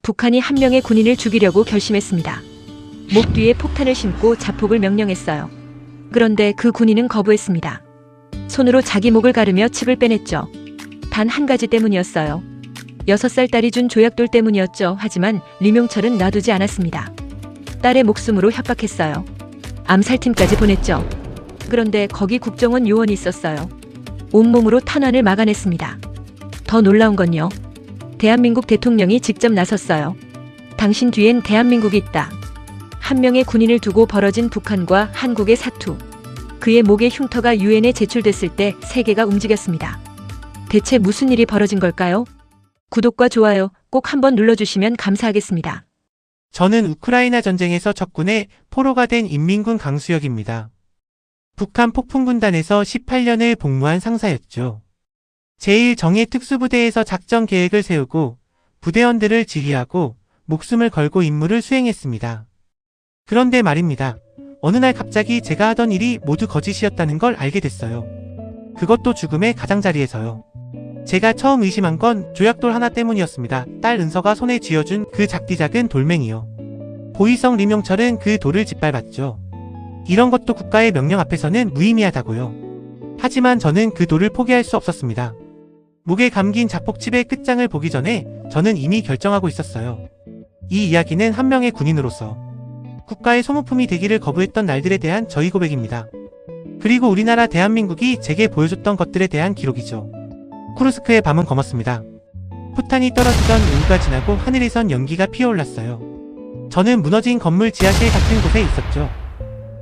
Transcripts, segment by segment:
북한이 한 명의 군인을 죽이려고 결심했습니다. 목 뒤에 폭탄을 심고 자폭을 명령했어요. 그런데 그 군인은 거부했습니다. 손으로 자기 목을 가르며 칩을 빼냈죠. 단 한 가지 때문이었어요. 6살 딸이 준 조약돌 때문이었죠. 하지만 리명철은 놔두지 않았습니다. 딸의 목숨으로 협박했어요. 암살팀까지 보냈죠. 그런데 거기 국정원 요원이 있었어요. 온몸으로 탄환을 막아냈습니다. 더 놀라운 건요. 대한민국 대통령이 직접 나섰어요. 당신 뒤엔 대한민국이 있다. 한 명의 군인을 두고 벌어진 북한과 한국의 사투. 그의 목의 흉터가 유엔에 제출됐을 때 세계가 움직였습니다. 대체 무슨 일이 벌어진 걸까요? 구독과 좋아요 꼭 한번 눌러주시면 감사하겠습니다. 저는 우크라이나 전쟁에서 적군의 포로가 된 인민군 강수혁입니다. 북한 폭풍군단에서 18년을 복무한 상사였죠. 제1정예특수부대에서 작전 계획을 세우고 부대원들을 지휘하고 목숨을 걸고 임무를 수행했습니다. 그런데 말입니다. 어느 날 갑자기 제가 하던 일이 모두 거짓이었다는 걸 알게 됐어요. 그것도 죽음의 가장자리에서요. 제가 처음 의심한 건 조약돌 하나 때문이었습니다. 딸 은서가 손에 쥐어준 그 작디작은 돌멩이요. 보이성 리명철은 그 돌을 짓밟았죠. 이런 것도 국가의 명령 앞에서는 무의미하다고요. 하지만 저는 그 돌을 포기할 수 없었습니다. 목에 감긴 자폭칩의 끝장을 보기 전에 저는 이미 결정하고 있었어요. 이 이야기는 한 명의 군인으로서 국가의 소모품이 되기를 거부했던 날들에 대한 저희 고백입니다. 그리고 우리나라 대한민국이 제게 보여줬던 것들에 대한 기록이죠. 쿠르스크의 밤은 검었습니다. 포탄이 떨어지던 오후가 지나고 하늘에선 연기가 피어올랐어요. 저는 무너진 건물 지하실 같은 곳에 있었죠.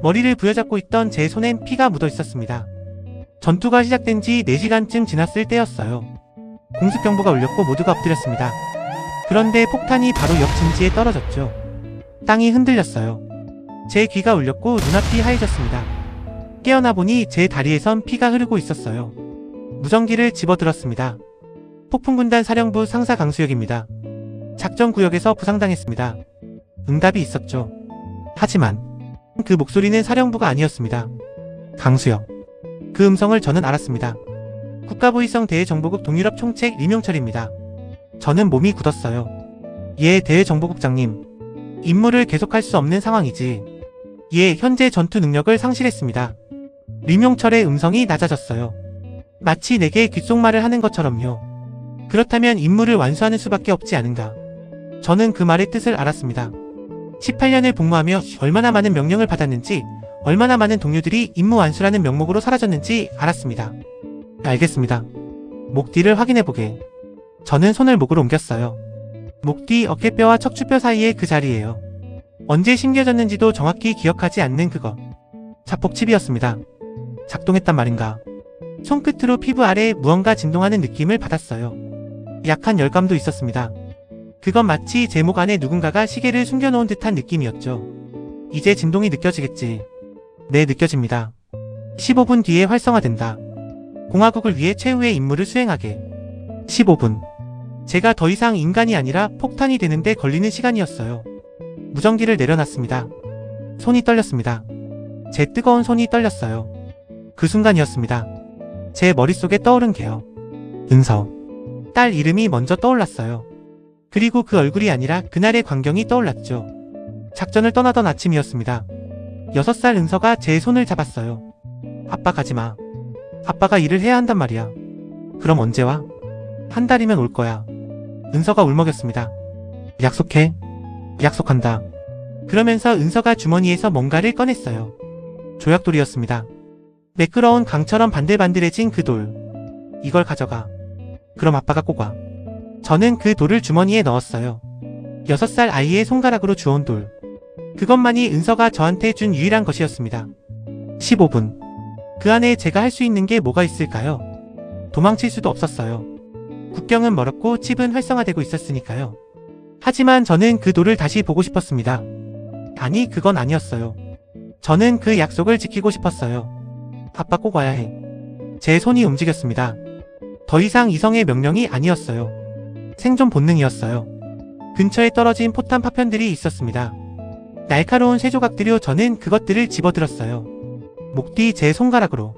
머리를 부여잡고 있던 제 손엔 피가 묻어 있었습니다. 전투가 시작된 지 4시간쯤 지났을 때였어요. 공습경보가 울렸고 모두가 엎드렸습니다. 그런데 폭탄이 바로 옆 진지에 떨어졌죠. 땅이 흔들렸어요. 제 귀가 울렸고 눈앞이 하얘졌습니다. 깨어나 보니 제 다리에선 피가 흐르고 있었어요. 무전기를 집어들었습니다. 폭풍군단 사령부 상사 강수혁입니다. 작전구역에서 부상당했습니다. 응답이 있었죠. 하지만 그 목소리는 사령부가 아니었습니다. 강수혁. 그 음성을 저는 알았습니다. 국가보위성 대외정보국 동유럽 총책 리명철입니다. 저는 몸이 굳었어요. 예, 대외정보국장님. 임무를 계속할 수 없는 상황이지. 예, 현재 전투 능력을 상실했습니다. 리명철의 음성이 낮아졌어요. 마치 내게 귓속말을 하는 것처럼요. 그렇다면 임무를 완수하는 수밖에 없지 않은가. 저는 그 말의 뜻을 알았습니다. 18년을 복무하며 얼마나 많은 명령을 받았는지, 얼마나 많은 동료들이 임무 완수라는 명목으로 사라졌는지 알았습니다. 알겠습니다. 목 뒤를 확인해보게. 저는 손을 목으로 옮겼어요. 목 뒤 어깨뼈와 척추뼈 사이의 그 자리예요. 언제 심겨졌는지도 정확히 기억하지 않는 그것. 자폭칩이었습니다. 작동했단 말인가. 손끝으로 피부 아래에 무언가 진동하는 느낌을 받았어요. 약한 열감도 있었습니다. 그건 마치 제 목 안에 누군가가 시계를 숨겨놓은 듯한 느낌이었죠. 이제 진동이 느껴지겠지. 네, 느껴집니다. 15분 뒤에 활성화된다. 공화국을 위해 최후의 임무를 수행하게. 15분. 제가 더 이상 인간이 아니라 폭탄이 되는데 걸리는 시간이었어요. 무전기를 내려놨습니다. 손이 떨렸습니다. 제 뜨거운 손이 떨렸어요. 그 순간이었습니다. 제 머릿속에 떠오른 게요. 은서. 딸 이름이 먼저 떠올랐어요. 그리고 그 얼굴이 아니라 그날의 광경이 떠올랐죠. 작전을 떠나던 아침이었습니다. 6살 은서가 제 손을 잡았어요. 아빠 가지마. 아빠가 일을 해야 한단 말이야. 그럼 언제 와? 한 달이면 올 거야. 은서가 울먹였습니다. 약속해. 약속한다. 그러면서 은서가 주머니에서 뭔가를 꺼냈어요. 조약돌이었습니다. 매끄러운 강처럼 반들반들해진 그 돌. 이걸 가져가. 그럼 아빠가 꼭 와. 저는 그 돌을 주머니에 넣었어요. 6살 아이의 손가락으로 주운 돌. 그것만이 은서가 저한테 준 유일한 것이었습니다. 15분. 그 안에 제가 할 수 있는 게 뭐가 있을까요? 도망칠 수도 없었어요. 국경은 멀었고 칩은 활성화되고 있었으니까요. 하지만 저는 그 돌을 다시 보고 싶었습니다. 아니, 그건 아니었어요. 저는 그 약속을 지키고 싶었어요. 아빠 꼭 와야 해. 제 손이 움직였습니다. 더 이상 이성의 명령이 아니었어요. 생존 본능이었어요. 근처에 떨어진 포탄 파편들이 있었습니다. 날카로운 쇠조각들이요. 저는 그것들을 집어들었어요. 목 뒤 제 손가락으로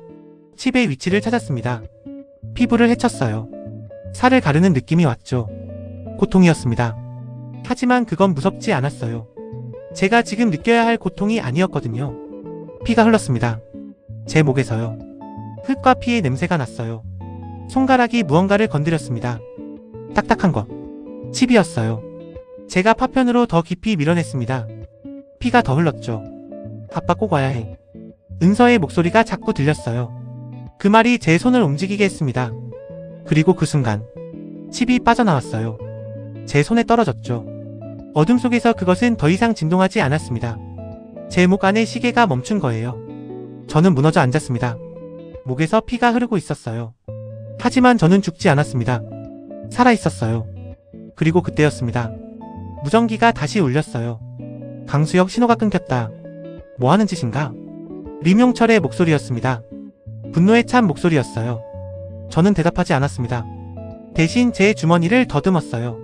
칩의 위치를 찾았습니다. 피부를 헤쳤어요. 살을 가르는 느낌이 왔죠. 고통이었습니다. 하지만 그건 무섭지 않았어요. 제가 지금 느껴야 할 고통이 아니었거든요. 피가 흘렀습니다. 제 목에서요. 흙과 피의 냄새가 났어요. 손가락이 무언가를 건드렸습니다. 딱딱한 것. 칩이었어요. 제가 파편으로 더 깊이 밀어냈습니다. 피가 더 흘렀죠. 아빠 꼭 와야 해. 은서의 목소리가 자꾸 들렸어요. 그 말이 제 손을 움직이게 했습니다. 그리고 그 순간 칩이 빠져나왔어요. 제 손에 떨어졌죠. 어둠 속에서 그것은 더 이상 진동하지 않았습니다. 제 목 안에 시계가 멈춘 거예요. 저는 무너져 앉았습니다. 목에서 피가 흐르고 있었어요. 하지만 저는 죽지 않았습니다. 살아있었어요. 그리고 그때였습니다. 무전기가 다시 울렸어요. 강수혁, 신호가 끊겼다. 뭐 하는 짓인가? 림용철의 목소리였습니다. 분노에 찬 목소리였어요. 저는 대답하지 않았습니다. 대신 제 주머니를 더듬었어요.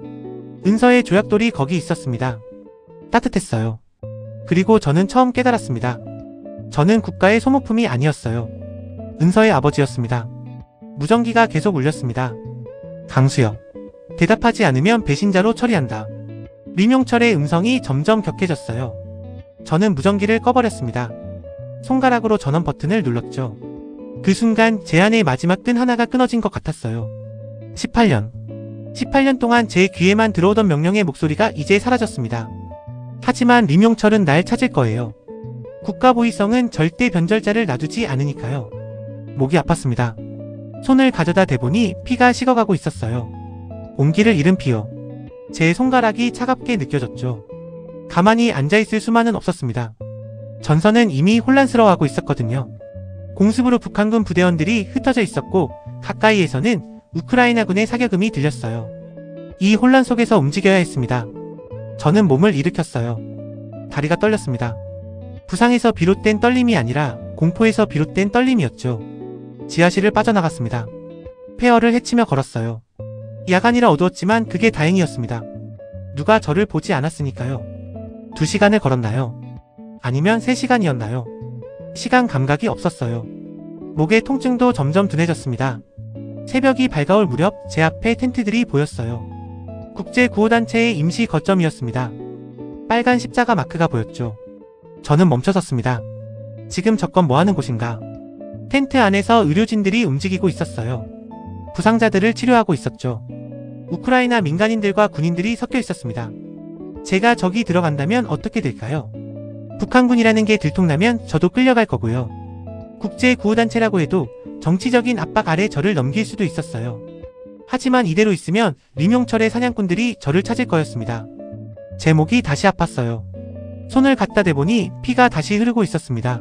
은서의 조약돌이 거기 있었습니다. 따뜻했어요. 그리고 저는 처음 깨달았습니다. 저는 국가의 소모품이 아니었어요. 은서의 아버지였습니다. 무전기가 계속 울렸습니다. 강수혁. 대답하지 않으면 배신자로 처리한다. 림용철의 음성이 점점 격해졌어요. 저는 무전기를 꺼버렸습니다. 손가락으로 전원 버튼을 눌렀죠. 그 순간 제 안의 마지막 끈 하나가 끊어진 것 같았어요. 18년 동안 제 귀에만 들어오던 명령의 목소리가 이제 사라졌습니다. 하지만 림용철은 날 찾을 거예요. 국가보위성은 절대 변절자를 놔두지 않으니까요. 목이 아팠습니다. 손을 가져다 대보니 피가 식어가고 있었어요. 온기를 잃은 피요. 제 손가락이 차갑게 느껴졌죠. 가만히 앉아있을 수만은 없었습니다. 전선은 이미 혼란스러워하고 있었거든요. 공습으로 북한군 부대원들이 흩어져 있었고 가까이에서는 우크라이나군의 사격음이 들렸어요. 이 혼란 속에서 움직여야 했습니다. 저는 몸을 일으켰어요. 다리가 떨렸습니다. 부상에서 비롯된 떨림이 아니라 공포에서 비롯된 떨림이었죠. 지하실을 빠져나갔습니다. 폐허를 헤치며 걸었어요. 야간이라 어두웠지만 그게 다행이었습니다. 누가 저를 보지 않았으니까요. 2시간을 걸었나요? 아니면 3시간이었나요? 시간 감각이 없었어요. 목의 통증도 점점 둔해졌습니다. 새벽이 밝아올 무렵 제 앞에 텐트들이 보였어요. 국제구호단체의 임시 거점이었습니다. 빨간 십자가 마크가 보였죠. 저는 멈춰섰습니다. 지금 저건 뭐하는 곳인가? 텐트 안에서 의료진들이 움직이고 있었어요. 부상자들을 치료하고 있었죠. 우크라이나 민간인들과 군인들이 섞여 있었습니다. 제가 저기 들어간다면 어떻게 될까요? 북한군이라는 게 들통나면 저도 끌려갈 거고요. 국제구호단체라고 해도 정치적인 압박 아래 저를 넘길 수도 있었어요. 하지만 이대로 있으면 림용철의 사냥꾼들이 저를 찾을 거였습니다. 제 목이 다시 아팠어요. 손을 갖다 대보니 피가 다시 흐르고 있었습니다.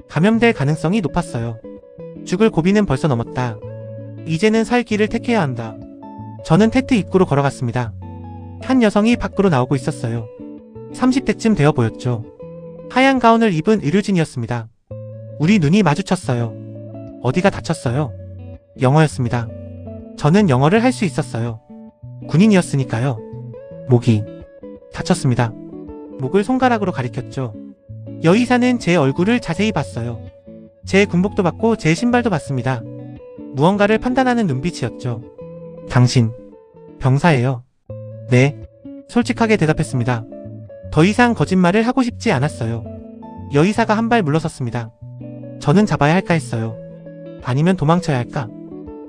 감염될 가능성이 높았어요. 죽을 고비는 벌써 넘었다. 이제는 살 길을 택해야 한다. 저는 텐트 입구로 걸어갔습니다. 한 여성이 밖으로 나오고 있었어요. 30대쯤 되어 보였죠. 하얀 가운을 입은 의료진이었습니다. 우리 눈이 마주쳤어요. 어디가 다쳤어요? 영어였습니다. 저는 영어를 할 수 있었어요. 군인이었으니까요. 목이 다쳤습니다. 목을 손가락으로 가리켰죠. 여의사는 제 얼굴을 자세히 봤어요. 제 군복도 봤고 제 신발도 봤습니다. 무언가를 판단하는 눈빛이었죠. 당신 병사예요. 네, 솔직하게 대답했습니다. 더 이상 거짓말을 하고 싶지 않았어요. 여의사가 한 발 물러섰습니다. 저는 잡아야 할까 했어요. 아니면 도망쳐야 할까?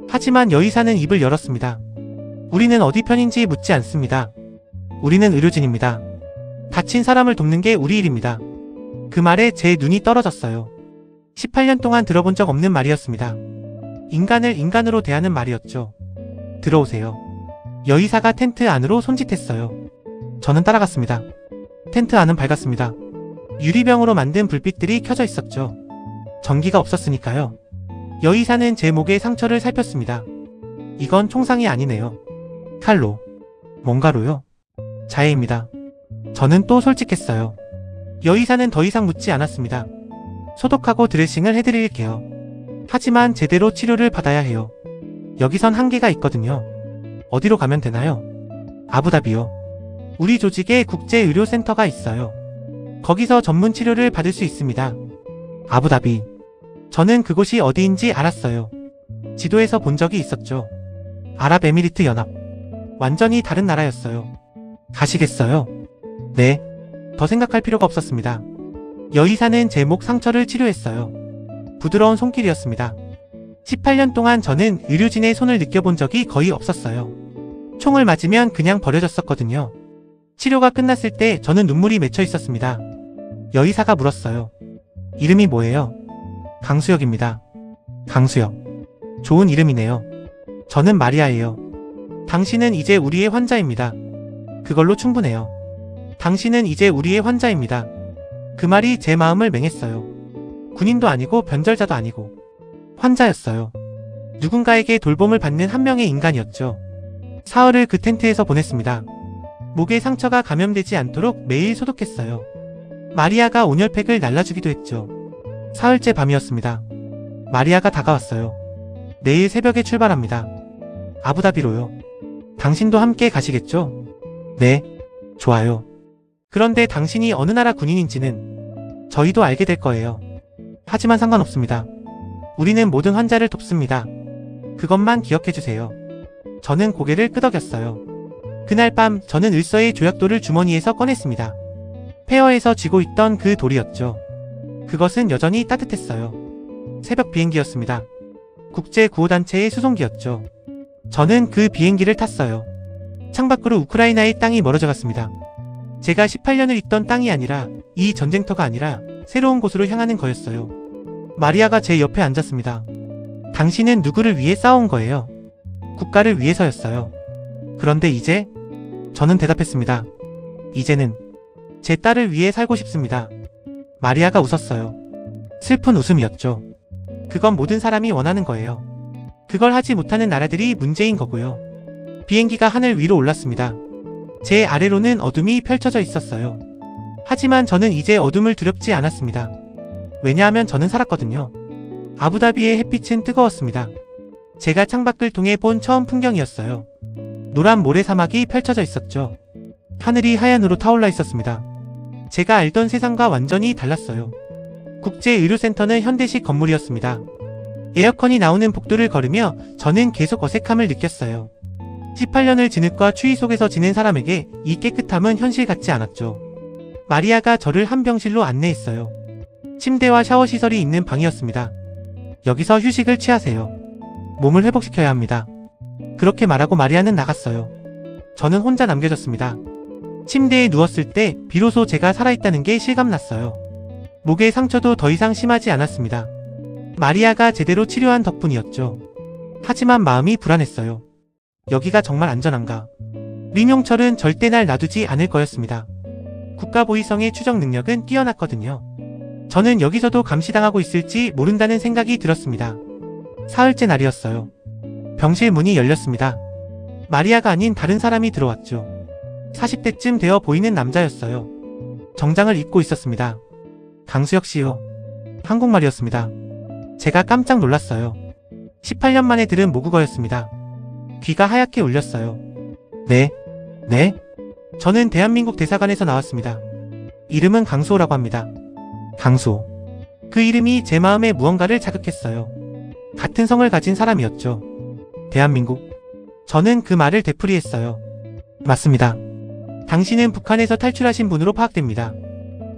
하지만 여의사는 입을 열었습니다. 우리는 어디 편인지 묻지 않습니다. 우리는 의료진입니다. 다친 사람을 돕는 게 우리 일입니다. 그 말에 제 눈이 떨어졌어요. 18년 동안 들어본 적 없는 말이었습니다. 인간을 인간으로 대하는 말이었죠. 들어오세요. 여의사가 텐트 안으로 손짓했어요. 저는 따라갔습니다. 텐트 안은 밝았습니다. 유리병으로 만든 불빛들이 켜져 있었죠. 전기가 없었으니까요. 여의사는 제 목의 상처를 살폈습니다. 이건 총상이 아니네요. 칼로. 뭔가로요? 자해입니다. 저는 또 솔직했어요. 여의사는 더 이상 묻지 않았습니다. 소독하고 드레싱을 해드릴게요. 하지만 제대로 치료를 받아야 해요. 여기선 한계가 있거든요. 어디로 가면 되나요? 아부다비요. 우리 조직에 국제의료센터가 있어요. 거기서 전문 치료를 받을 수 있습니다. 아부다비. 저는 그곳이 어디인지 알았어요. 지도에서 본 적이 있었죠. 아랍에미리트 연합. 완전히 다른 나라였어요. 가시겠어요? 네. 더 생각할 필요가 없었습니다. 여의사는 제 목 상처를 치료했어요. 부드러운 손길이었습니다. 18년 동안 저는 의료진의 손을 느껴본 적이 거의 없었어요. 총을 맞으면 그냥 버려졌었거든요. 치료가 끝났을 때 저는 눈물이 맺혀 있었습니다. 여의사가 물었어요. 이름이 뭐예요? 강수혁입니다. 강수혁. 좋은 이름이네요. 저는 마리아예요. 당신은 이제 우리의 환자입니다. 그걸로 충분해요. 당신은 이제 우리의 환자입니다. 그 말이 제 마음을 맹했어요. 군인도 아니고 변절자도 아니고 환자였어요. 누군가에게 돌봄을 받는 한 명의 인간이었죠. 사흘을 그 텐트에서 보냈습니다. 목에 상처가 감염되지 않도록 매일 소독했어요. 마리아가 온열팩을 날라주기도 했죠. 사흘째 밤이었습니다. 마리아가 다가왔어요. 내일 새벽에 출발합니다. 아부다비로요. 당신도 함께 가시겠죠? 네, 좋아요. 그런데 당신이 어느 나라 군인인지는 저희도 알게 될 거예요. 하지만 상관없습니다. 우리는 모든 환자를 돕습니다. 그것만 기억해주세요. 저는 고개를 끄덕였어요. 그날 밤 저는 을서의 조약돌을 주머니에서 꺼냈습니다. 폐허에서 지고 있던 그 돌이었죠. 그것은 여전히 따뜻했어요. 새벽 비행기였습니다. 국제구호단체의 수송기였죠. 저는 그 비행기를 탔어요. 창밖으로 우크라이나의 땅이 멀어져 갔습니다. 제가 18년을 있던 땅이 아니라 이 전쟁터가 아니라 새로운 곳으로 향하는 거였어요. 마리아가 제 옆에 앉았습니다. 당신은 누구를 위해 싸운 거예요? 국가를 위해서였어요. 그런데 이제? 저는 대답했습니다. 이제는 제 딸을 위해 살고 싶습니다. 마리아가 웃었어요. 슬픈 웃음이었죠. 그건 모든 사람이 원하는 거예요. 그걸 하지 못하는 나라들이 문제인 거고요. 비행기가 하늘 위로 올랐습니다. 제 아래로는 어둠이 펼쳐져 있었어요. 하지만 저는 이제 어둠을 두렵지 않았습니다. 왜냐하면 저는 살았거든요. 아부다비의 햇빛은 뜨거웠습니다. 제가 창밖을 통해 본 처음 풍경이었어요. 노란 모래사막이 펼쳐져 있었죠. 하늘이 하얀으로 타올라 있었습니다. 제가 알던 세상과 완전히 달랐어요. 국제의료센터는 현대식 건물이었습니다. 에어컨이 나오는 복도를 걸으며 저는 계속 어색함을 느꼈어요. 18년을 진흙과 추위 속에서 지낸 사람에게 이 깨끗함은 현실 같지 않았죠. 마리아가 저를 한 병실로 안내했어요. 침대와 샤워시설이 있는 방이었습니다. 여기서 휴식을 취하세요. 몸을 회복시켜야 합니다. 그렇게 말하고 마리아는 나갔어요. 저는 혼자 남겨졌습니다. 침대에 누웠을 때 비로소 제가 살아있다는 게 실감났어요. 목의 상처도 더 이상 심하지 않았습니다. 마리아가 제대로 치료한 덕분이었죠. 하지만 마음이 불안했어요. 여기가 정말 안전한가? 림용철은 절대 날 놔두지 않을 거였습니다. 국가보위성의 추적 능력은 뛰어났거든요. 저는 여기서도 감시당하고 있을지 모른다는 생각이 들었습니다. 사흘째 날이었어요. 병실 문이 열렸습니다. 마리아가 아닌 다른 사람이 들어왔죠. 40대쯤 되어 보이는 남자였어요. 정장을 입고 있었습니다. 강수혁 씨요. 한국말이었습니다. 제가 깜짝 놀랐어요. 18년 만에 들은 모국어였습니다. 귀가 하얗게 울렸어요. 네? 저는 대한민국 대사관에서 나왔습니다. 이름은 강수호라고 합니다. 강수호. 그 이름이 제 마음에 무언가를 자극했어요. 같은 성을 가진 사람이었죠. 대한민국. 저는 그 말을 되풀이했어요. 맞습니다. 당신은 북한에서 탈출하신 분으로 파악됩니다.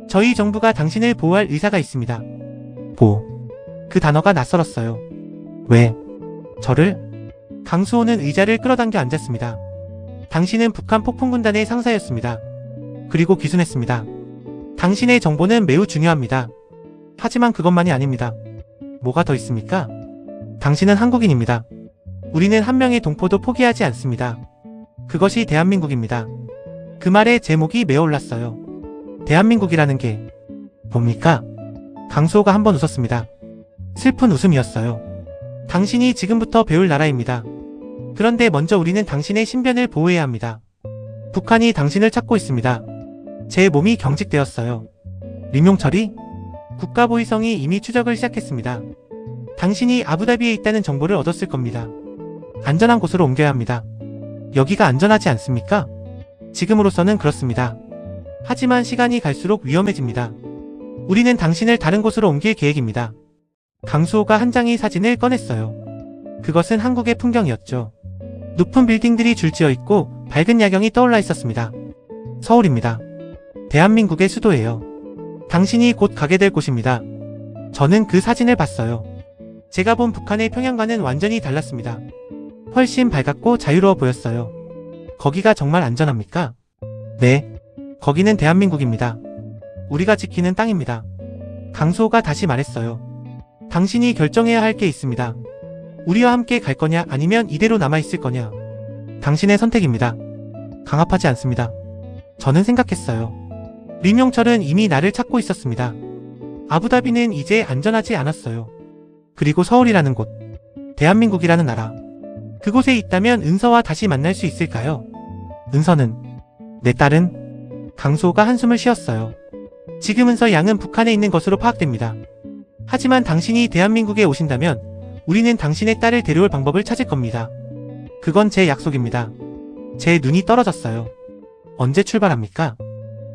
저희 정부가 당신을 보호할 의사가 있습니다. 보호. 그 단어가 낯설었어요. 왜? 저를? 강수호는 의자를 끌어당겨 앉았습니다. 당신은 북한 폭풍군단의 상사였습니다. 그리고 귀순했습니다. 당신의 정보는 매우 중요합니다. 하지만 그것만이 아닙니다. 뭐가 더 있습니까? 당신은 한국인입니다. 우리는 한 명의 동포도 포기하지 않습니다. 그것이 대한민국입니다. 그 말에 제 목이 메어올랐어요. 대한민국이라는 게 뭡니까? 강수호가 한번 웃었습니다. 슬픈 웃음이었어요. 당신이 지금부터 배울 나라입니다. 그런데 먼저 우리는 당신의 신변을 보호해야 합니다. 북한이 당신을 찾고 있습니다. 제 몸이 경직되었어요. 림용철이? 국가보위성이 이미 추적을 시작했습니다. 당신이 아부다비에 있다는 정보를 얻었을 겁니다. 안전한 곳으로 옮겨야 합니다. 여기가 안전하지 않습니까? 지금으로서는 그렇습니다. 하지만 시간이 갈수록 위험해집니다. 우리는 당신을 다른 곳으로 옮길 계획입니다. 강수호가 한 장의 사진을 꺼냈어요. 그것은 한국의 풍경이었죠. 높은 빌딩들이 줄지어 있고 밝은 야경이 떠올라 있었습니다. 서울입니다. 대한민국의 수도예요. 당신이 곧 가게 될 곳입니다. 저는 그 사진을 봤어요. 제가 본 북한의 평양과는 완전히 달랐습니다. 훨씬 밝았고 자유로워 보였어요. 거기가 정말 안전합니까? 네. 거기는 대한민국입니다. 우리가 지키는 땅입니다. 강수호가 다시 말했어요. 당신이 결정해야 할 게 있습니다. 우리와 함께 갈 거냐 아니면 이대로 남아있을 거냐. 당신의 선택입니다. 강압하지 않습니다. 저는 생각했어요. 림용철은 이미 나를 찾고 있었습니다. 아부다비는 이제 안전하지 않았어요. 그리고 서울이라는 곳, 대한민국이라는 나라, 그곳에 있다면 은서와 다시 만날 수 있을까요? 은서는, 내 딸은? 강수호가 한숨을 쉬었어요. 지금 은서 양은 북한에 있는 것으로 파악됩니다. 하지만 당신이 대한민국에 오신다면 우리는 당신의 딸을 데려올 방법을 찾을 겁니다. 그건 제 약속입니다. 제 눈이 떨어졌어요. 언제 출발합니까?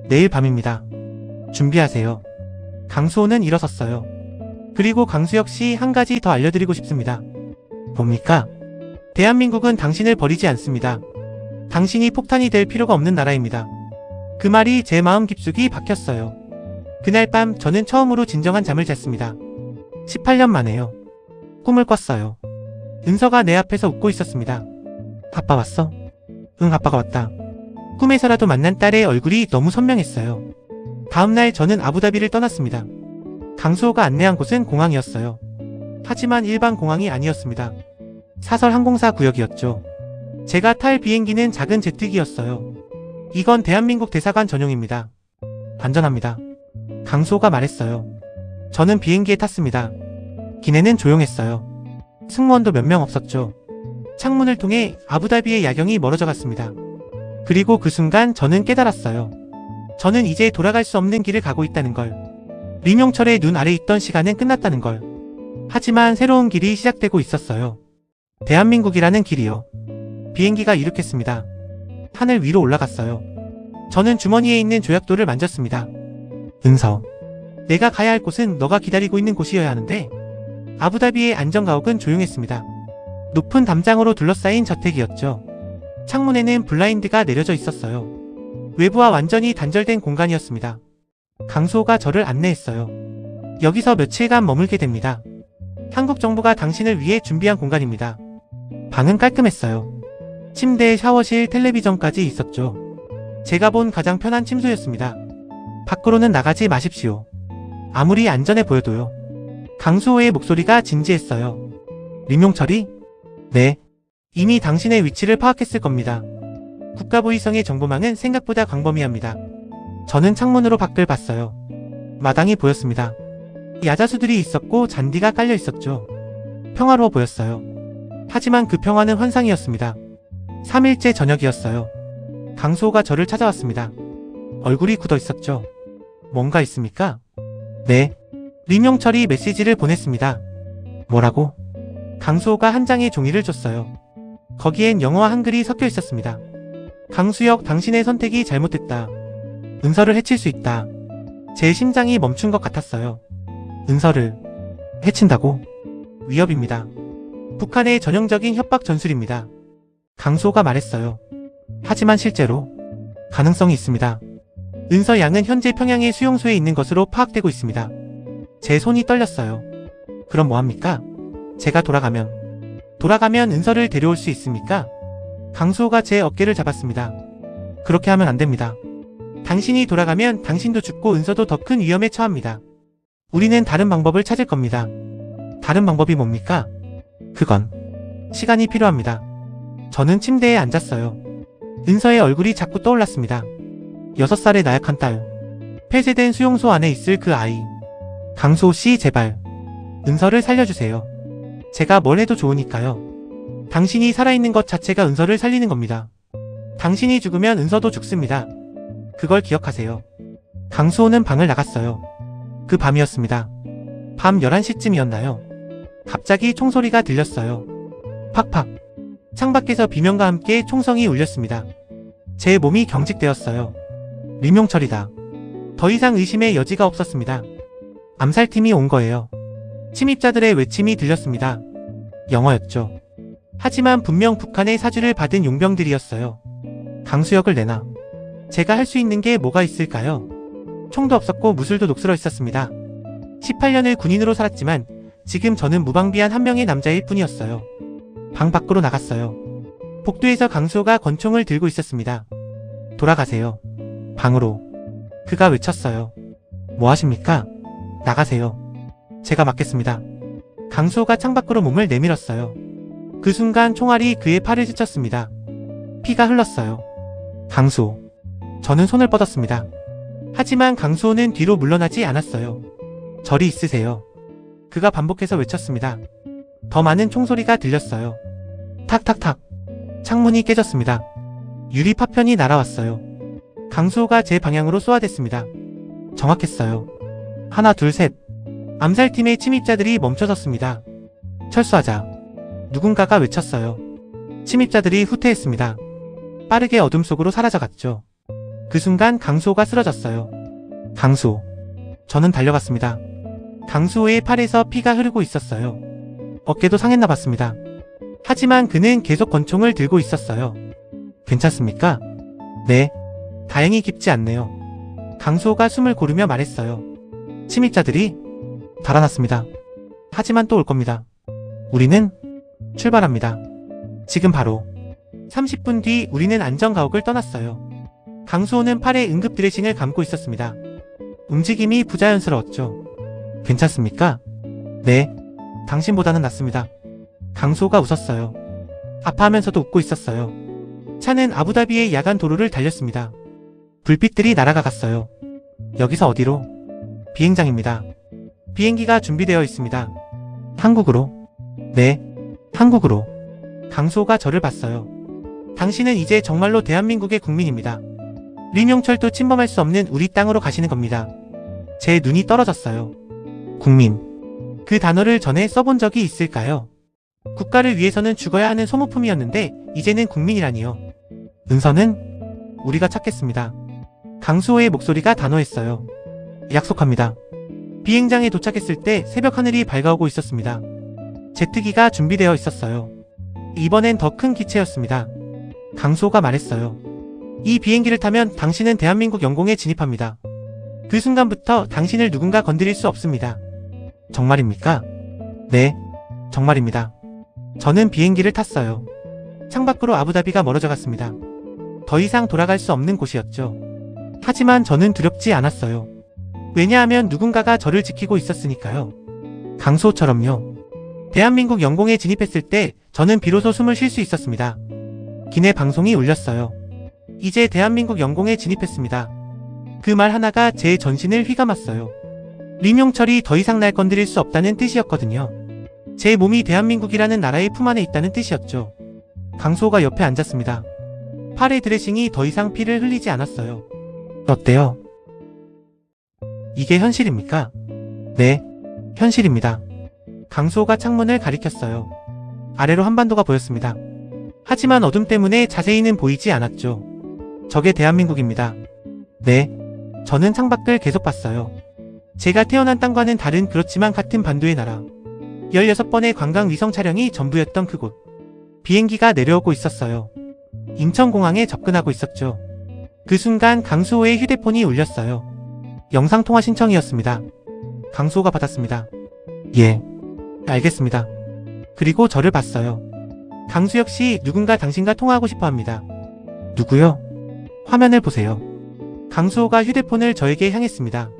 내일 밤입니다. 준비하세요. 강수호는 일어섰어요. 그리고 강수 역시 한 가지 더 알려드리고 싶습니다. 뭡니까? 대한민국은 당신을 버리지 않습니다. 당신이 폭탄이 될 필요가 없는 나라입니다. 그 말이 제 마음 깊숙이 박혔어요. 그날 밤 저는 처음으로 진정한 잠을 잤습니다. 18년 만에요. 꿈을 꿨어요. 은서가 내 앞에서 웃고 있었습니다. 아빠 왔어? 응, 아빠가 왔다. 꿈에서라도 만난 딸의 얼굴이 너무 선명했어요. 다음날 저는 아부다비를 떠났습니다. 강수호가 안내한 곳은 공항이었어요. 하지만 일반 공항이 아니었습니다. 사설 항공사 구역이었죠. 제가 탈 비행기는 작은 제트기였어요. 이건 대한민국 대사관 전용입니다. 안전합니다. 강수호가 말했어요. 저는 비행기에 탔습니다. 기내는 조용했어요. 승무원도 몇 명 없었죠. 창문을 통해 아부다비의 야경이 멀어져 갔습니다. 그리고 그 순간 저는 깨달았어요. 저는 이제 돌아갈 수 없는 길을 가고 있다는 걸. 림용철의 눈 아래 있던 시간은 끝났다는 걸. 하지만 새로운 길이 시작되고 있었어요. 대한민국이라는 길이요. 비행기가 이륙했습니다. 하늘 위로 올라갔어요. 저는 주머니에 있는 조약도를 만졌습니다. 은서, 내가 가야 할 곳은 너가 기다리고 있는 곳이어야 하는데. 아부다비의 안전가옥은 조용했습니다. 높은 담장으로 둘러싸인 저택이었죠. 창문에는 블라인드가 내려져 있었어요. 외부와 완전히 단절된 공간이었습니다. 강수호가 저를 안내했어요. 여기서 며칠간 머물게 됩니다. 한국 정부가 당신을 위해 준비한 공간입니다. 방은 깔끔했어요. 침대, 샤워실, 텔레비전까지 있었죠. 제가 본 가장 편한 침소였습니다. 밖으로는 나가지 마십시오. 아무리 안전해 보여도요. 강수호의 목소리가 진지했어요. 림용철이? 네. 이미 당신의 위치를 파악했을 겁니다. 국가보위성의 정보망은 생각보다 광범위합니다. 저는 창문으로 밖을 봤어요. 마당이 보였습니다. 야자수들이 있었고 잔디가 깔려 있었죠. 평화로워 보였어요. 하지만 그 평화는 환상이었습니다. 3일째 저녁이었어요. 강수호가 저를 찾아왔습니다. 얼굴이 굳어 있었죠. 뭔가 있습니까? 네. 림용철이 메시지를 보냈습니다. 뭐라고? 강수호가 한 장의 종이를 줬어요. 거기엔 영어와 한글이 섞여 있었습니다. 강수혁, 당신의 선택이 잘못됐다. 은서를 해칠 수 있다. 제 심장이 멈춘 것 같았어요. 은서를 해친다고? 위협입니다. 북한의 전형적인 협박 전술입니다. 강수호가 말했어요. 하지만 실제로 가능성이 있습니다. 은서 양은 현재 평양의 수용소에 있는 것으로 파악되고 있습니다. 제 손이 떨렸어요. 그럼 뭐합니까? 제가 돌아가면 은서를 데려올 수 있습니까? 강수호가 제 어깨를 잡았습니다. 그렇게 하면 안 됩니다. 당신이 돌아가면 당신도 죽고 은서도 더 큰 위험에 처합니다. 우리는 다른 방법을 찾을 겁니다. 다른 방법이 뭡니까? 그건 시간이 필요합니다. 저는 침대에 앉았어요. 은서의 얼굴이 자꾸 떠올랐습니다. 6살의 나약한 딸. 폐쇄된 수용소 안에 있을 그 아이. 강수호 씨, 제발. 은서를 살려주세요. 제가 뭘 해도 좋으니까요. 당신이 살아있는 것 자체가 은서를 살리는 겁니다. 당신이 죽으면 은서도 죽습니다. 그걸 기억하세요. 강수호는 방을 나갔어요. 그 밤이었습니다. 밤 11시쯤이었나요? 갑자기 총소리가 들렸어요. 팍팍. 창밖에서 비명과 함께 총성이 울렸습니다. 제 몸이 경직되었어요. 림용철이다. 더 이상 의심의 여지가 없었습니다. 암살팀이 온 거예요. 침입자들의 외침이 들렸습니다. 영어였죠. 하지만 분명 북한의 사주를 받은 용병들이었어요. 강수혁을 내놔. 제가 할 수 있는 게 뭐가 있을까요? 총도 없었고 무술도 녹슬어 있었습니다. 18년을 군인으로 살았지만 지금 저는 무방비한 한 명의 남자일 뿐이었어요. 방 밖으로 나갔어요. 복도에서 강수호가 권총을 들고 있었습니다. 돌아가세요. 방으로. 그가 외쳤어요. 뭐 하십니까? 나가세요. 제가 막겠습니다. 강수호가 창밖으로 몸을 내밀었어요. 그 순간 총알이 그의 팔을 스쳤습니다. 피가 흘렀어요. 강수호. 저는 손을 뻗었습니다. 하지만 강수호는 뒤로 물러나지 않았어요. 저리 있으세요. 그가 반복해서 외쳤습니다. 더 많은 총소리가 들렸어요. 탁탁탁. 창문이 깨졌습니다. 유리 파편이 날아왔어요. 강수호가 제 방향으로 쏘아댔습니다. 정확했어요. 하나 둘 셋. 암살팀의 침입자들이 멈춰섰습니다. 철수하자. 누군가가 외쳤어요. 침입자들이 후퇴했습니다. 빠르게 어둠 속으로 사라져갔죠. 그 순간 강수호가 쓰러졌어요. 강수호. 저는 달려갔습니다. 강수호의 팔에서 피가 흐르고 있었어요. 어깨도 상했나 봤습니다. 하지만 그는 계속 권총을 들고 있었어요. 괜찮습니까? 네. 다행히 깊지 않네요. 강수호가 숨을 고르며 말했어요. 침입자들이 달아났습니다. 하지만 또 올 겁니다. 우리는 출발합니다. 지금 바로. 30분 뒤 우리는 안전가옥을 떠났어요. 강수호는 팔에 응급 드레싱을 감고 있었습니다. 움직임이 부자연스러웠죠. 괜찮습니까? 네. 당신보다는 낫습니다. 강수호가 웃었어요. 아파하면서도 웃고 있었어요. 차는 아부다비의 야간 도로를 달렸습니다. 불빛들이 날아가갔어요. 여기서 어디로? 비행장입니다. 비행기가 준비되어 있습니다. 한국으로? 네. 한국으로. 강수호가 저를 봤어요. 당신은 이제 정말로 대한민국의 국민입니다. 림용철도 침범할 수 없는 우리 땅으로 가시는 겁니다. 제 눈이 떨어졌어요. 국민. 그 단어를 전에 써본 적이 있을까요? 국가를 위해서는 죽어야 하는 소모품이었는데 이제는 국민이라니요. 은서는 우리가 찾겠습니다. 강수호의 목소리가 단호했어요. 약속합니다. 비행장에 도착했을 때 새벽 하늘이 밝아오고 있었습니다. 제트기가 준비되어 있었어요. 이번엔 더 큰 기체였습니다. 강수호가 말했어요. 이 비행기를 타면 당신은 대한민국 영공에 진입합니다. 그 순간부터 당신을 누군가 건드릴 수 없습니다. 정말입니까? 네, 정말입니다. 저는 비행기를 탔어요. 창밖으로 아부다비가 멀어져 갔습니다. 더 이상 돌아갈 수 없는 곳이었죠. 하지만 저는 두렵지 않았어요. 왜냐하면 누군가가 저를 지키고 있었으니까요. 강수호처럼요. 대한민국 영공에 진입했을 때 저는 비로소 숨을 쉴 수 있었습니다. 기내 방송이 울렸어요. 이제 대한민국 영공에 진입했습니다. 그 말 하나가 제 전신을 휘감았어요. 림용철이 더 이상 날 건드릴 수 없다는 뜻이었거든요. 제 몸이 대한민국이라는 나라의 품 안에 있다는 뜻이었죠. 강수호가 옆에 앉았습니다. 팔의 드레싱이 더 이상 피를 흘리지 않았어요. 어때요? 이게 현실입니까? 네, 현실입니다. 강수호가 창문을 가리켰어요. 아래로 한반도가 보였습니다. 하지만 어둠 때문에 자세히는 보이지 않았죠. 저게 대한민국입니다. 네, 저는 창밖을 계속 봤어요. 제가 태어난 땅과는 다른 그렇지만 같은 반도의 나라. 16번의 관광 위성 촬영이 전부였던 그곳. 비행기가 내려오고 있었어요. 인천공항에 접근하고 있었죠. 그 순간 강수호의 휴대폰이 울렸어요. 영상통화 신청이었습니다. 강수호가 받았습니다. 예, 알겠습니다. 그리고 저를 봤어요. 강수혁 씨, 누군가 당신과 통화하고 싶어 합니다. 누구요? 화면을 보세요. 강수호가 휴대폰을 저에게 향했습니다.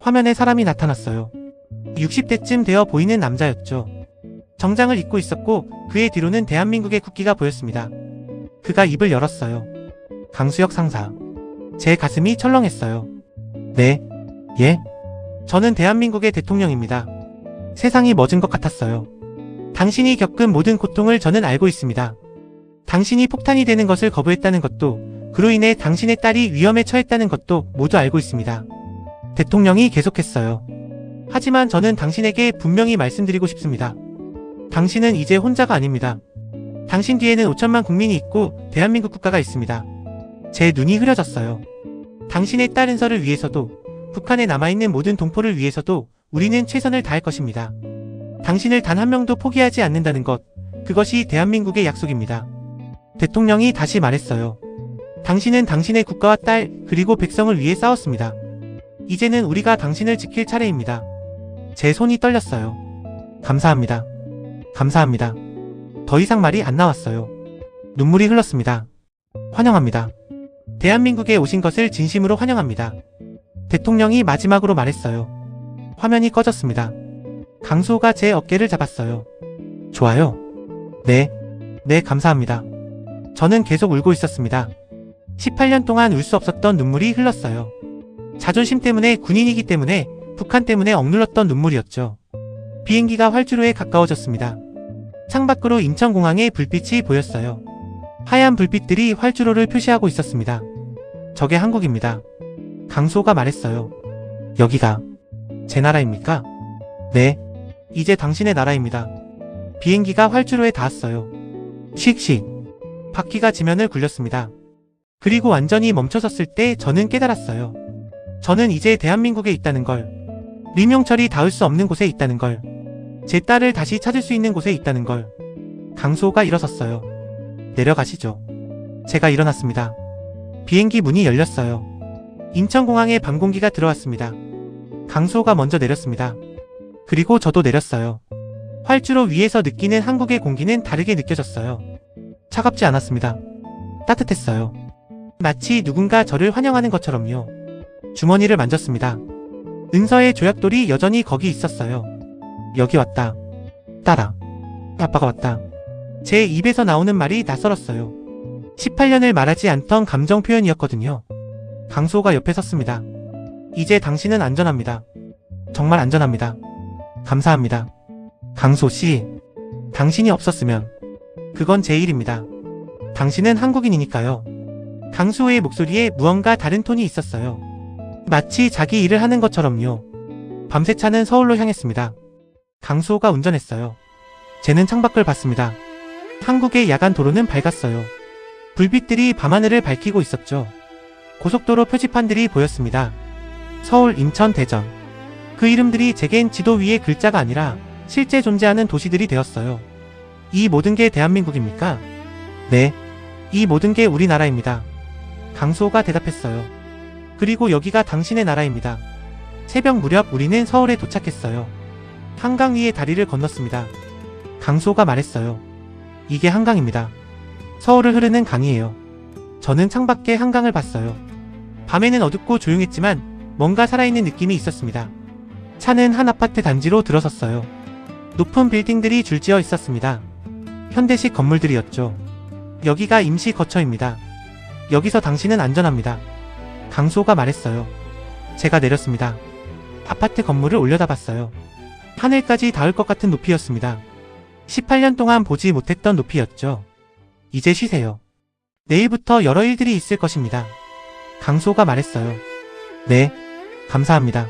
화면에 사람이 나타났어요. 60대쯤 되어 보이는 남자였죠. 정장을 입고 있었고 그의 뒤로는 대한민국의 국기가 보였습니다. 그가 입을 열었어요. 강수혁 상사. 제 가슴이 철렁했어요. 네, 예? 저는 대한민국의 대통령입니다. 세상이 멎은 것 같았어요. 당신이 겪은 모든 고통을 저는 알고 있습니다. 당신이 폭탄이 되는 것을 거부했다는 것도, 그로 인해 당신의 딸이 위험에 처했다는 것도 모두 알고 있습니다. 대통령이 계속했어요. 하지만 저는 당신에게 분명히 말씀드리고 싶습니다. 당신은 이제 혼자가 아닙니다. 당신 뒤에는 5천만 국민이 있고 대한민국 국가가 있습니다. 제 눈이 흐려졌어요. 당신의 딸 은서를 위해서도, 북한에 남아있는 모든 동포를 위해서도 우리는 최선을 다할 것입니다. 당신을 단 한 명도 포기하지 않는다는 것, 그것이 대한민국의 약속입니다. 대통령이 다시 말했어요. 당신은 당신의 국가와 딸, 그리고 백성을 위해 싸웠습니다. 이제는 우리가 당신을 지킬 차례입니다. 제 손이 떨렸어요. 감사합니다. 감사합니다. 더 이상 말이 안 나왔어요. 눈물이 흘렀습니다. 환영합니다. 대한민국에 오신 것을 진심으로 환영합니다. 대통령이 마지막으로 말했어요. 화면이 꺼졌습니다. 강수호가 제 어깨를 잡았어요. 좋아요. 네, 감사합니다. 저는 계속 울고 있었습니다. 18년 동안 울 수 없었던 눈물이 흘렀어요. 자존심 때문에, 군인이기 때문에, 북한 때문에 억눌렀던 눈물이었죠. 비행기가 활주로에 가까워졌습니다. 창밖으로 인천공항의 불빛이 보였어요. 하얀 불빛들이 활주로를 표시하고 있었습니다. 저게 한국입니다. 강수호가 말했어요. 여기가 제 나라입니까? 네, 이제 당신의 나라입니다. 비행기가 활주로에 닿았어요. 씩씩. 바퀴가 지면을 굴렸습니다. 그리고 완전히 멈춰섰을 때 저는 깨달았어요. 저는 이제 대한민국에 있다는 걸. 림용철이 닿을 수 없는 곳에 있다는 걸. 제 딸을 다시 찾을 수 있는 곳에 있다는 걸. 강수호가 일어섰어요. 내려가시죠. 제가 일어났습니다. 비행기 문이 열렸어요. 인천공항에 밤 공기가 들어왔습니다. 강수호가 먼저 내렸습니다. 그리고 저도 내렸어요. 활주로 위에서 느끼는 한국의 공기는 다르게 느껴졌어요. 차갑지 않았습니다. 따뜻했어요. 마치 누군가 저를 환영하는 것처럼요. 주머니를 만졌습니다. 은서의 조약돌이 여전히 거기 있었어요. 여기 왔다. 딸아. 아빠가 왔다. 제 입에서 나오는 말이 낯설었어요. 18년을 말하지 않던 감정 표현이었거든요. 강수호가 옆에 섰습니다. 이제 당신은 안전합니다. 정말 안전합니다. 감사합니다. 강수호씨, 당신이 없었으면 그건 제 일입니다. 당신은 한국인이니까요. 강수호의 목소리에 무언가 다른 톤이 있었어요. 마치 자기 일을 하는 것처럼요. 밤새 차는 서울로 향했습니다. 강수호가 운전했어요. 쟤는 창밖을 봤습니다. 한국의 야간 도로는 밝았어요. 불빛들이 밤하늘을 밝히고 있었죠. 고속도로 표지판들이 보였습니다. 서울, 인천, 대전. 그 이름들이 제겐 지도 위의 글자가 아니라 실제 존재하는 도시들이 되었어요. 이 모든 게 대한민국입니까? 네, 이 모든 게 우리나라입니다. 강수호가 대답했어요. 그리고 여기가 당신의 나라입니다. 새벽 무렵 우리는 서울에 도착했어요. 한강 위에 다리를 건넜습니다. 강수호가 말했어요. 이게 한강입니다. 서울을 흐르는 강이에요. 저는 창밖에 한강을 봤어요. 밤에는 어둡고 조용했지만 뭔가 살아있는 느낌이 있었습니다. 차는 한 아파트 단지로 들어섰어요. 높은 빌딩들이 줄지어 있었습니다. 현대식 건물들이었죠. 여기가 임시 거처입니다. 여기서 당신은 안전합니다. 강수호가 말했어요. 제가 내렸습니다. 아파트 건물을 올려다봤어요. 하늘까지 닿을 것 같은 높이였습니다. 18년 동안 보지 못했던 높이였죠. 이제 쉬세요. 내일부터 여러 일들이 있을 것입니다. 강수호가 말했어요. 네, 감사합니다.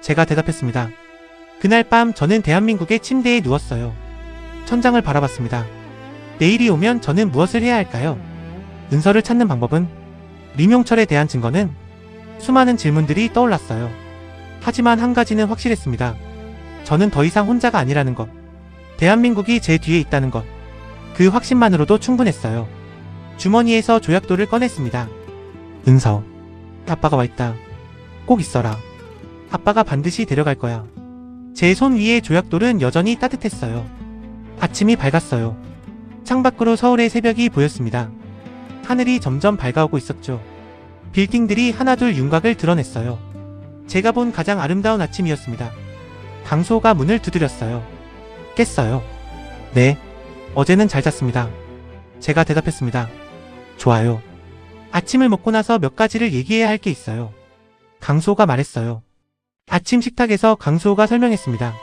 제가 대답했습니다. 그날 밤 저는 대한민국의 침대에 누웠어요. 천장을 바라봤습니다. 내일이 오면 저는 무엇을 해야 할까요? 은서를 찾는 방법은? 림용철에 대한 증거는? 수많은 질문들이 떠올랐어요. 하지만 한 가지는 확실했습니다. 저는 더 이상 혼자가 아니라는 것. 대한민국이 제 뒤에 있다는 것. 그 확신만으로도 충분했어요. 주머니에서 조약돌을 꺼냈습니다. 은서, 아빠가 와있다. 꼭 있어라. 아빠가 반드시 데려갈 거야. 제 손 위의 조약돌은 여전히 따뜻했어요. 아침이 밝았어요. 창밖으로 서울의 새벽이 보였습니다. 하늘이 점점 밝아오고 있었죠. 빌딩들이 하나둘 윤곽을 드러냈어요. 제가 본 가장 아름다운 아침이었습니다. 강수호가 문을 두드렸어요. 깼어요. 네, 어제는 잘 잤습니다. 제가 대답했습니다. 좋아요. 아침을 먹고 나서 몇 가지를 얘기해야 할 게 있어요. 강수호가 말했어요. 아침 식탁에서 강수호가 설명했습니다.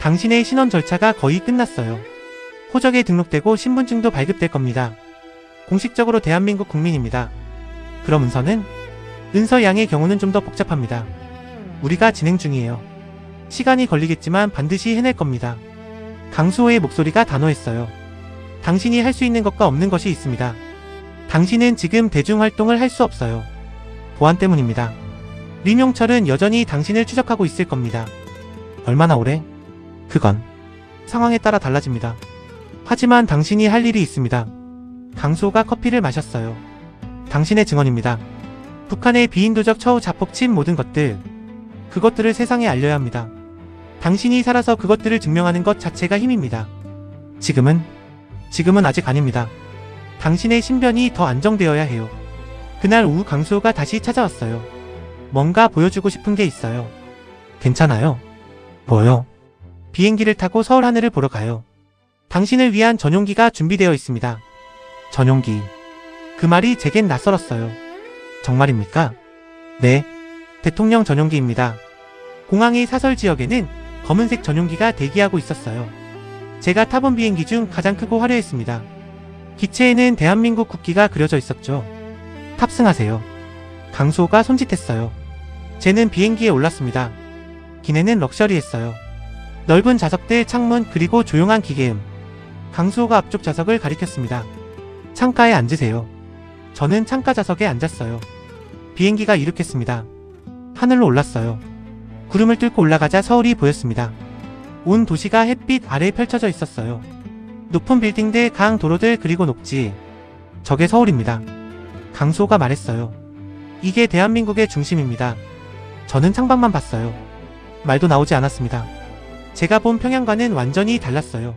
당신의 신원 절차가 거의 끝났어요. 호적에 등록되고 신분증도 발급될 겁니다. 공식적으로 대한민국 국민입니다. 그럼 은서는? 은서 양의 경우는 좀 더 복잡합니다. 우리가 진행 중이에요. 시간이 걸리겠지만 반드시 해낼 겁니다. 강수호의 목소리가 단호했어요. 당신이 할 수 있는 것과 없는 것이 있습니다. 당신은 지금 대중활동을 할 수 없어요. 보안 때문입니다. 림용철은 여전히 당신을 추적하고 있을 겁니다. 얼마나 오래? 그건 상황에 따라 달라집니다. 하지만 당신이 할 일이 있습니다. 강수호가 커피를 마셨어요. 당신의 증언입니다. 북한의 비인도적 처우 자폭 침 모든 것들. 그것들을 세상에 알려야 합니다. 당신이 살아서 그것들을 증명하는 것 자체가 힘입니다. 지금은 아직 아닙니다. 당신의 신변이 더 안정되어야 해요. 그날 오후 강수호가 다시 찾아왔어요. 뭔가 보여주고 싶은 게 있어요. 괜찮아요. 뭐요? 비행기를 타고 서울 하늘을 보러 가요. 당신을 위한 전용기가 준비되어 있습니다. 전용기. 그 말이 제겐 낯설었어요. 정말입니까? 네. 대통령 전용기입니다. 공항의 사설 지역에는 검은색 전용기가 대기하고 있었어요. 제가 타본 비행기 중 가장 크고 화려했습니다. 기체에는 대한민국 국기가 그려져 있었죠. 탑승하세요. 강수호가 손짓했어요. 쟤는 비행기에 올랐습니다. 기내는 럭셔리했어요. 넓은 좌석들, 창문, 그리고 조용한 기계음. 강수호가 앞쪽 좌석을 가리켰습니다. 창가에 앉으세요. 저는 창가 좌석에 앉았어요. 비행기가 이륙했습니다. 하늘로 올랐어요. 구름을 뚫고 올라가자 서울이 보였습니다. 온 도시가 햇빛 아래에 펼쳐져 있었어요. 높은 빌딩들, 강, 도로들, 그리고 녹지. 저게 서울입니다. 강수호가 말했어요. 이게 대한민국의 중심입니다. 저는 창밖만 봤어요. 말도 나오지 않았습니다. 제가 본 평양과는 완전히 달랐어요.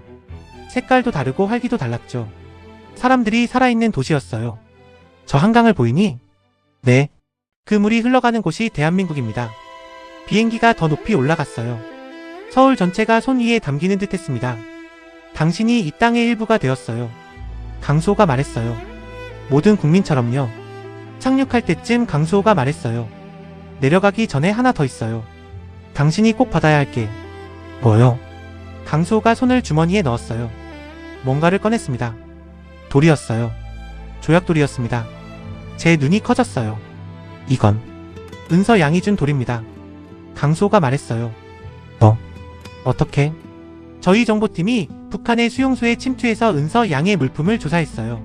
색깔도 다르고 활기도 달랐죠. 사람들이 살아있는 도시였어요. 저 한강을 보이니? 네. 그 물이 흘러가는 곳이 대한민국입니다. 비행기가 더 높이 올라갔어요. 서울 전체가 손 위에 담기는 듯 했습니다. 당신이 이 땅의 일부가 되었어요. 강수호가 말했어요. 모든 국민처럼요. 착륙할 때쯤 강수호가 말했어요. 내려가기 전에 하나 더 있어요. 당신이 꼭 받아야 할 게. 뭐요? 강수호가 손을 주머니에 넣었어요. 뭔가를 꺼냈습니다. 돌이었어요. 조약돌이었습니다. 제 눈이 커졌어요. 이건 은서 양이 준 돌입니다. 강수호가 말했어요. 어떻게? 저희 정보팀이 북한의 수용소에 침투해서 은서 양의 물품을 조사했어요.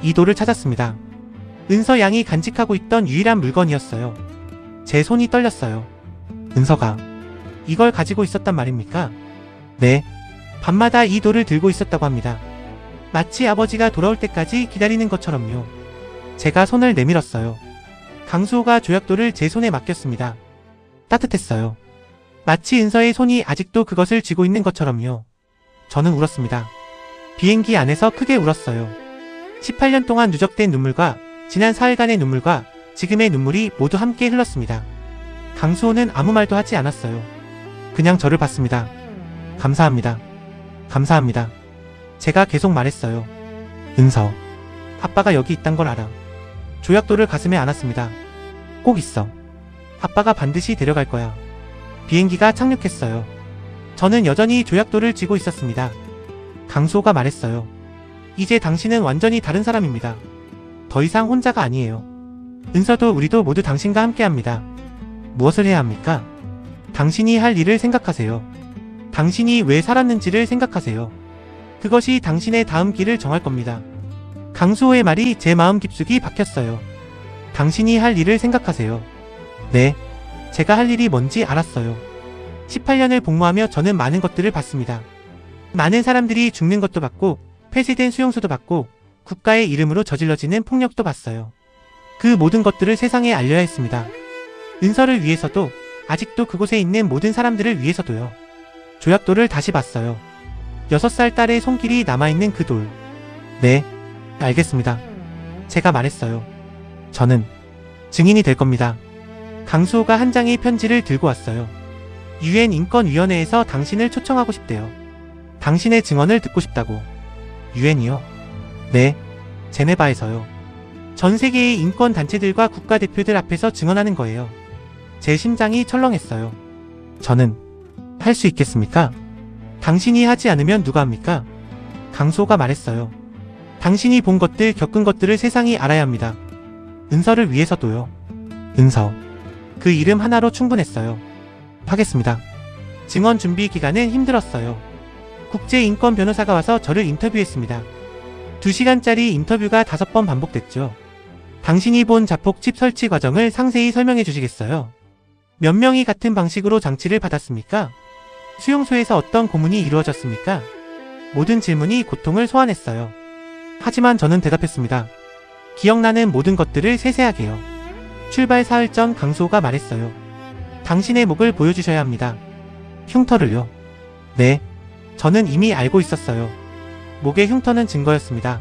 이 돌을 찾았습니다. 은서 양이 간직하고 있던 유일한 물건이었어요. 제 손이 떨렸어요. 은서가 이걸 가지고 있었단 말입니까? 네. 밤마다 이 돌을 들고 있었다고 합니다. 마치 아버지가 돌아올 때까지 기다리는 것처럼요. 제가 손을 내밀었어요. 강수호가 조약돌을 제 손에 맡겼습니다. 따뜻했어요. 마치 은서의 손이 아직도 그것을 쥐고 있는 것처럼요. 저는 울었습니다. 비행기 안에서 크게 울었어요. 18년 동안 누적된 눈물과 지난 사흘간의 눈물과 지금의 눈물이 모두 함께 흘렀습니다. 강수호는 아무 말도 하지 않았어요. 그냥 저를 봤습니다. 감사합니다. 감사합니다. 제가 계속 말했어요. 은서, 아빠가 여기 있단 걸 알아. 조약돌을 가슴에 안았습니다. 꼭 있어. 아빠가 반드시 데려갈 거야. 비행기가 착륙했어요. 저는 여전히 조약돌을 쥐고 있었습니다. 강수호가 말했어요. 이제 당신은 완전히 다른 사람입니다. 더 이상 혼자가 아니에요. 은서도 우리도 모두 당신과 함께합니다. 무엇을 해야 합니까? 당신이 할 일을 생각하세요. 당신이 왜 살았는지를 생각하세요. 그것이 당신의 다음 길을 정할 겁니다. 강수호의 말이 제 마음 깊숙이 박혔어요. 당신이 할 일을 생각하세요. 네. 제가 할 일이 뭔지 알았어요. 18년을 복무하며 저는 많은 것들을 봤습니다. 많은 사람들이 죽는 것도 봤고, 폐쇄된 수용소도 봤고, 국가의 이름으로 저질러지는 폭력도 봤어요. 그 모든 것들을 세상에 알려야 했습니다. 은서를 위해서도, 아직도 그곳에 있는 모든 사람들을 위해서도요. 조약돌을 다시 봤어요. 6살 딸의 손길이 남아있는 그 돌. 네, 알겠습니다. 제가 말했어요. 저는 증인이 될 겁니다. 강수호가 한 장의 편지를 들고 왔어요. UN 인권위원회에서 당신을 초청하고 싶대요. 당신의 증언을 듣고 싶다고. UN이요? 네, 제네바에서요. 전 세계의 인권단체들과 국가대표들 앞에서 증언하는 거예요. 제 심장이 철렁했어요. 저는 할 수 있겠습니까? 당신이 하지 않으면 누가 합니까? 강수호가 말했어요. 당신이 본 것들, 겪은 것들을 세상이 알아야 합니다. 은서를 위해서도요. 은서. 그 이름 하나로 충분했어요. 하겠습니다. 증언 준비 기간은 힘들었어요. 국제인권 변호사가 와서 저를 인터뷰했습니다. 2시간짜리 인터뷰가 5번 반복됐죠. 당신이 본 자폭 칩 설치 과정을 상세히 설명해 주시겠어요? 몇 명이 같은 방식으로 장치를 받았습니까? 수용소에서 어떤 고문이 이루어졌습니까? 모든 질문이 고통을 소환했어요. 하지만 저는 대답했습니다. 기억나는 모든 것들을 세세하게요. 출발 사흘 전 강수호가 말했어요. 당신의 목을 보여주셔야 합니다. 흉터를요? 네. 저는 이미 알고 있었어요. 목의 흉터는 증거였습니다.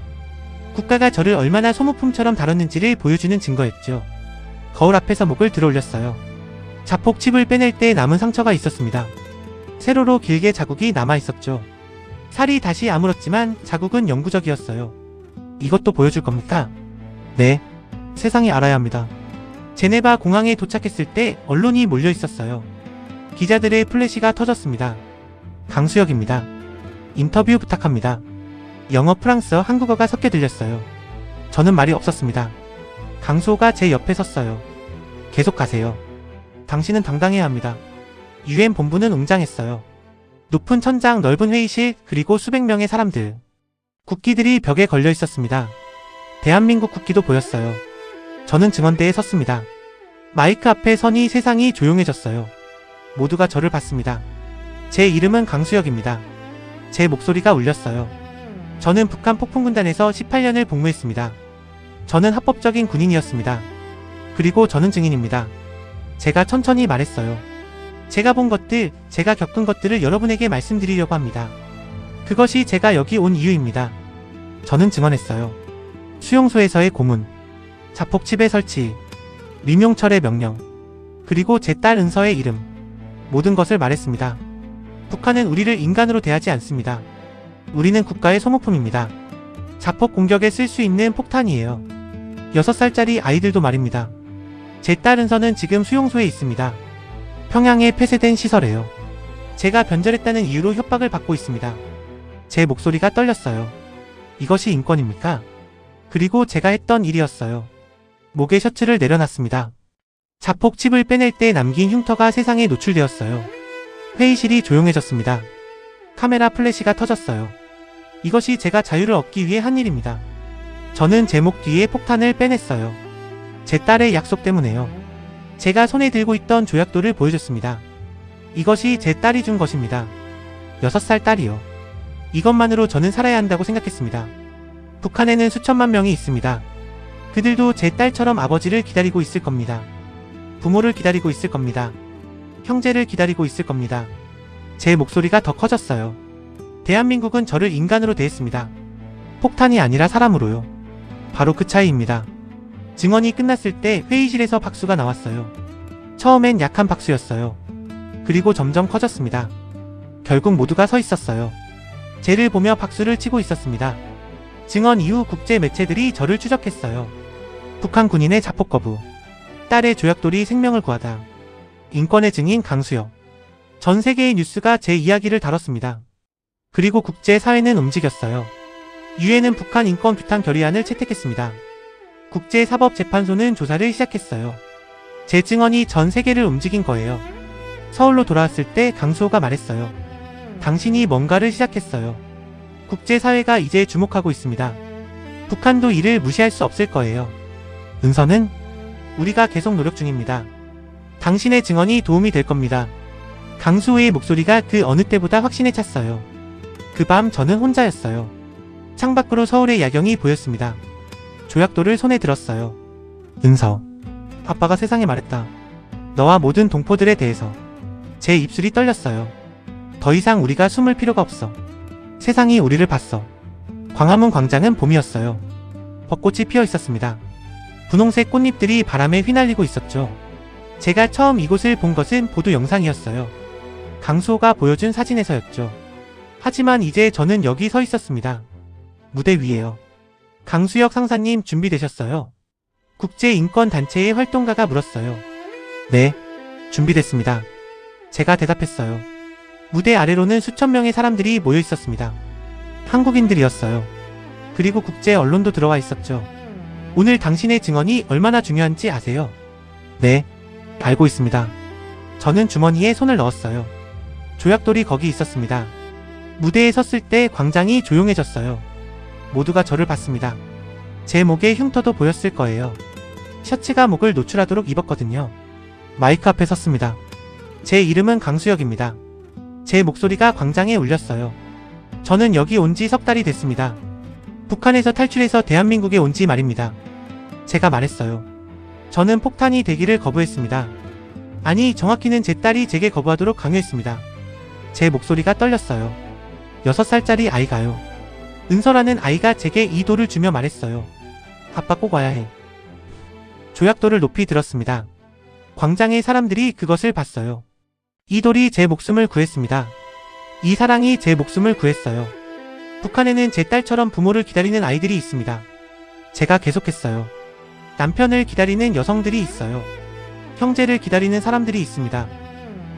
국가가 저를 얼마나 소모품처럼 다뤘는지를 보여주는 증거였죠. 거울 앞에서 목을 들어올렸어요. 자폭 칩을 빼낼 때 남은 상처가 있었습니다. 세로로 길게 자국이 남아있었죠. 살이 다시 아물었지만 자국은 영구적이었어요. 이것도 보여줄 겁니까? 네. 세상이 알아야 합니다. 제네바 공항에 도착했을 때 언론이 몰려 있었어요. 기자들의 플래시가 터졌습니다. 강수혁입니다. 인터뷰 부탁합니다. 영어, 프랑스어, 한국어가 섞여 들렸어요. 저는 말이 없었습니다. 강수호가 제 옆에 섰어요. 계속 가세요. 당신은 당당해야 합니다. UN 본부는 웅장했어요. 높은 천장, 넓은 회의실, 그리고 수백 명의 사람들. 국기들이 벽에 걸려 있었습니다. 대한민국 국기도 보였어요. 저는 증언대에 섰습니다. 마이크 앞에 서니 세상이 조용해졌어요. 모두가 저를 봤습니다. 제 이름은 강수혁입니다. 제 목소리가 울렸어요. 저는 북한 폭풍군단에서 18년을 복무했습니다. 저는 합법적인 군인이었습니다. 그리고 저는 증인입니다. 제가 천천히 말했어요. 제가 본 것들, 제가 겪은 것들을 여러분에게 말씀드리려고 합니다. 그것이 제가 여기 온 이유입니다. 저는 증언했어요. 수용소에서의 고문, 자폭칩의 설치, 림용철의 명령, 그리고 제 딸 은서의 이름, 모든 것을 말했습니다. 북한은 우리를 인간으로 대하지 않습니다. 우리는 국가의 소모품입니다. 자폭 공격에 쓸 수 있는 폭탄이에요. 6살짜리 아이들도 말입니다. 제 딸 은서는 지금 수용소에 있습니다. 평양에 폐쇄된 시설에요. 제가 변절했다는 이유로 협박을 받고 있습니다. 제 목소리가 떨렸어요. 이것이 인권입니까? 그리고 제가 했던 일이었어요. 목에 셔츠를 내려놨습니다. 자폭 칩을 빼낼 때 남긴 흉터가 세상에 노출되었어요. 회의실이 조용해졌습니다. 카메라 플래시가 터졌어요. 이것이 제가 자유를 얻기 위해 한 일입니다. 저는 제 목 뒤에 폭탄을 빼냈어요. 제 딸의 약속 때문에요. 제가 손에 들고 있던 조약돌을 보여줬습니다. 이것이 제 딸이 준 것입니다. 6살 딸이요. 이것만으로 저는 살아야 한다고 생각했습니다. 북한에는 수천만 명이 있습니다. 그들도 제 딸처럼 아버지를 기다리고 있을 겁니다. 부모를 기다리고 있을 겁니다. 형제를 기다리고 있을 겁니다. 제 목소리가 더 커졌어요. 대한민국은 저를 인간으로 대했습니다. 폭탄이 아니라 사람으로요. 바로 그 차이입니다. 증언이 끝났을 때 회의실에서 박수가 나왔어요. 처음엔 약한 박수였어요. 그리고 점점 커졌습니다. 결국 모두가 서 있었어요. 쟤를 보며 박수를 치고 있었습니다. 증언 이후 국제 매체들이 저를 추적했어요. 북한 군인의 자폭 거부, 딸의 조약돌이 생명을 구하다, 인권의 증인 강수혁. 전 세계의 뉴스가 제 이야기를 다뤘습니다. 그리고 국제사회는 움직였어요. 유엔은 북한 인권 규탄 결의안을 채택했습니다. 국제사법재판소는 조사를 시작했어요. 제 증언이 전 세계를 움직인 거예요. 서울로 돌아왔을 때 강수호가 말했어요. 당신이 뭔가를 시작했어요. 국제사회가 이제 주목하고 있습니다. 북한도 이를 무시할 수 없을 거예요. 은서는 우리가 계속 노력 중입니다. 당신의 증언이 도움이 될 겁니다. 강수호의 목소리가 그 어느 때보다 확신에 찼어요. 그 밤 저는 혼자였어요. 창밖으로 서울의 야경이 보였습니다. 조약돌을 손에 들었어요. 은서, 아빠가 세상에 말했다. 너와 모든 동포들에 대해서. 제 입술이 떨렸어요. 더 이상 우리가 숨을 필요가 없어. 세상이 우리를 봤어. 광화문 광장은 봄이었어요. 벚꽃이 피어 있었습니다. 분홍색 꽃잎들이 바람에 휘날리고 있었죠. 제가 처음 이곳을 본 것은 보도 영상이었어요. 강수호가 보여준 사진에서였죠. 하지만 이제 저는 여기 서 있었습니다. 무대 위에요. 강수혁 상사님 준비되셨어요? 국제인권단체의 활동가가 물었어요. 네, 준비됐습니다. 제가 대답했어요. 무대 아래로는 수천 명의 사람들이 모여 있었습니다. 한국인들이었어요. 그리고 국제 언론도 들어와 있었죠. 오늘 당신의 증언이 얼마나 중요한지 아세요? 네, 알고 있습니다. 저는 주머니에 손을 넣었어요. 조약돌이 거기 있었습니다. 무대에 섰을 때 광장이 조용해졌어요. 모두가 저를 봤습니다. 제 목에 흉터도 보였을 거예요. 셔츠가 목을 노출하도록 입었거든요. 마이크 앞에 섰습니다. 제 이름은 강수혁입니다. 제 목소리가 광장에 울렸어요. 저는 여기 온 지 석 달이 됐습니다. 북한에서 탈출해서 대한민국에 온 지 말입니다. 제가 말했어요. 저는 폭탄이 되기를 거부했습니다. 아니, 정확히는 제 딸이 제게 거부하도록 강요했습니다. 제 목소리가 떨렸어요. 6살짜리 아이가요. 은서라는 아이가 제게 이 돌을 주며 말했어요. 아빠 꼭 와야 해. 조약돌을 높이 들었습니다. 광장의 사람들이 그것을 봤어요. 이 돌이 제 목숨을 구했습니다. 이 사랑이 제 목숨을 구했어요. 북한에는 제 딸처럼 부모를 기다리는 아이들이 있습니다. 제가 계속했어요. 남편을 기다리는 여성들이 있어요. 형제를 기다리는 사람들이 있습니다.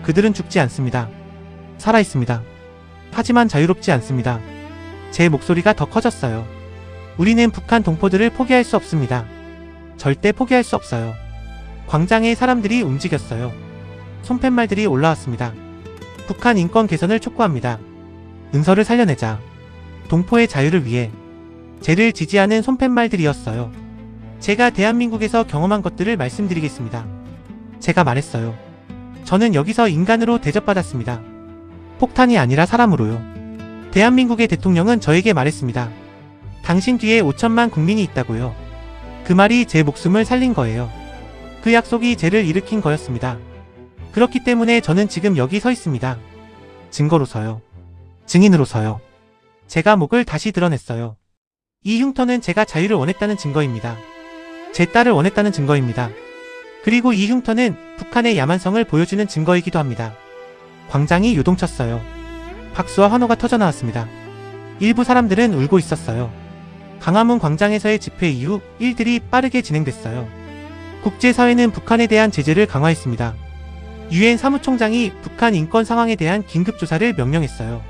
그들은 죽지 않습니다. 살아 있습니다. 하지만 자유롭지 않습니다. 제 목소리가 더 커졌어요. 우리는 북한 동포들을 포기할 수 없습니다. 절대 포기할 수 없어요. 광장의 사람들이 움직였어요. 손팻말들이 올라왔습니다. 북한 인권 개선을 촉구합니다. 은서를 살려내자. 동포의 자유를 위해. 쟤를 지지하는 손팻말들이었어요. 제가 대한민국에서 경험한 것들을 말씀드리겠습니다. 제가 말했어요. 저는 여기서 인간으로 대접받았습니다. 폭탄이 아니라 사람으로요. 대한민국의 대통령은 저에게 말했습니다. 당신 뒤에 5천만 국민이 있다고요. 그 말이 제 목숨을 살린 거예요. 그 약속이 쟤를 일으킨 거였습니다. 그렇기 때문에 저는 지금 여기 서 있습니다. 증거로서요. 증인으로서요. 제가 목을 다시 드러냈어요. 이 흉터는 제가 자유를 원했다는 증거입니다. 제 딸을 원했다는 증거입니다. 그리고 이 흉터는 북한의 야만성을 보여주는 증거이기도 합니다. 광장이 요동쳤어요. 박수와 환호가 터져나왔습니다. 일부 사람들은 울고 있었어요. 광화문 광장에서의 집회 이후 일들이 빠르게 진행됐어요. 국제사회는 북한에 대한 제재를 강화했습니다. 유엔 사무총장이 북한 인권 상황에 대한 긴급조사를 명령했어요.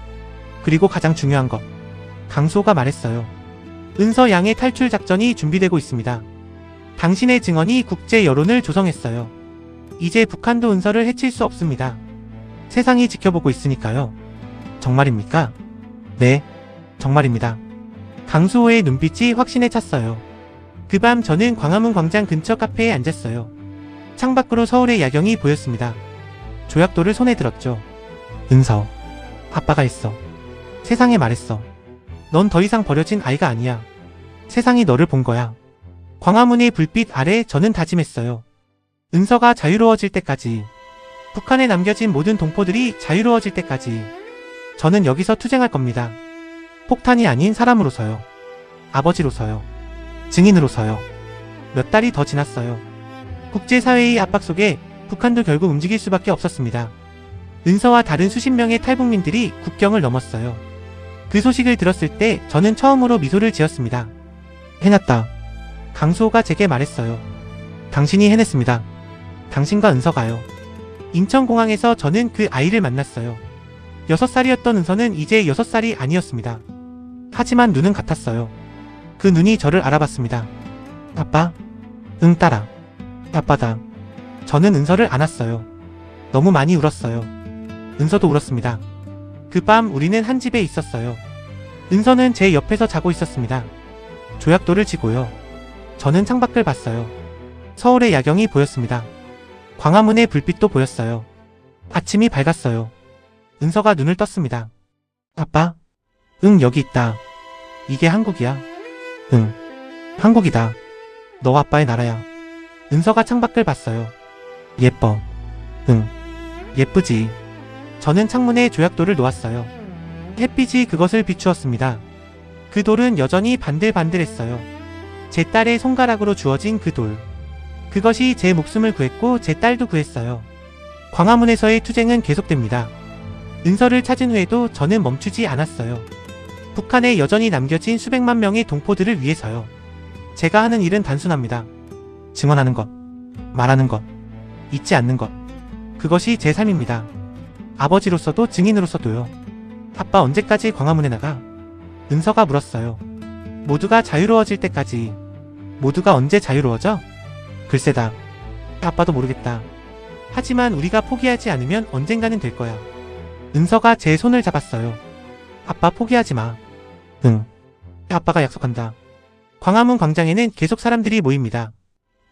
그리고 가장 중요한 것, 강수호가 말했어요. 은서 양의 탈출 작전이 준비되고 있습니다. 당신의 증언이 국제 여론을 조성했어요. 이제 북한도 은서를 해칠 수 없습니다. 세상이 지켜보고 있으니까요. 정말입니까? 네, 정말입니다. 강수호의 눈빛이 확신에 찼어요. 그 밤 저는 광화문 광장 근처 카페에 앉았어요. 창밖으로 서울의 야경이 보였습니다. 조약돌을 손에 들었죠. 은서, 아빠가 했어. 세상에 말했어. 넌 더 이상 버려진 아이가 아니야. 세상이 너를 본 거야. 광화문의 불빛 아래 저는 다짐했어요. 은서가 자유로워질 때까지, 북한에 남겨진 모든 동포들이 자유로워질 때까지 저는 여기서 투쟁할 겁니다. 폭탄이 아닌 사람으로서요. 아버지로서요. 증인으로서요. 몇 달이 더 지났어요. 국제사회의 압박 속에 북한도 결국 움직일 수밖에 없었습니다. 은서와 다른 수십 명의 탈북민들이 국경을 넘었어요. 그 소식을 들었을 때 저는 처음으로 미소를 지었습니다. 해냈다. 강수호가 제게 말했어요. 당신이 해냈습니다. 당신과 은서가요. 인천공항에서 저는 그 아이를 만났어요. 6살이었던 은서는 이제 6살이 아니었습니다. 하지만 눈은 같았어요. 그 눈이 저를 알아봤습니다. 아빠? 응, 딸아. 아빠다. 저는 은서를 안았어요. 너무 많이 울었어요. 은서도 울었습니다. 그 밤 우리는 한 집에 있었어요. 은서는 제 옆에서 자고 있었습니다. 조약돌을 치고요. 저는 창밖을 봤어요. 서울의 야경이 보였습니다. 광화문의 불빛도 보였어요. 아침이 밝았어요. 은서가 눈을 떴습니다. 아빠? 응, 여기 있다. 이게 한국이야. 응, 한국이다. 너 아빠의 나라야. 은서가 창밖을 봤어요. 예뻐. 응, 예쁘지. 저는 창문에 조약돌을 놓았어요. 햇빛이 그것을 비추었습니다. 그 돌은 여전히 반들반들했어요. 제 딸의 손가락으로 주어진 그 돌. 그것이 제 목숨을 구했고 제 딸도 구했어요. 광화문에서의 투쟁은 계속됩니다. 은서를 찾은 후에도 저는 멈추지 않았어요. 북한에 여전히 남겨진 수백만 명의 동포들을 위해서요. 제가 하는 일은 단순합니다. 증언하는 것, 말하는 것, 잊지 않는 것. 그것이 제 삶입니다. 아버지로서도 증인으로서도요. 아빠 언제까지 광화문에 나가? 은서가 물었어요. 모두가 자유로워질 때까지. 모두가 언제 자유로워져? 글쎄다. 아빠도 모르겠다. 하지만 우리가 포기하지 않으면 언젠가는 될 거야. 은서가 제 손을 잡았어요. 아빠 포기하지 마. 응. 아빠가 약속한다. 광화문 광장에는 계속 사람들이 모입니다.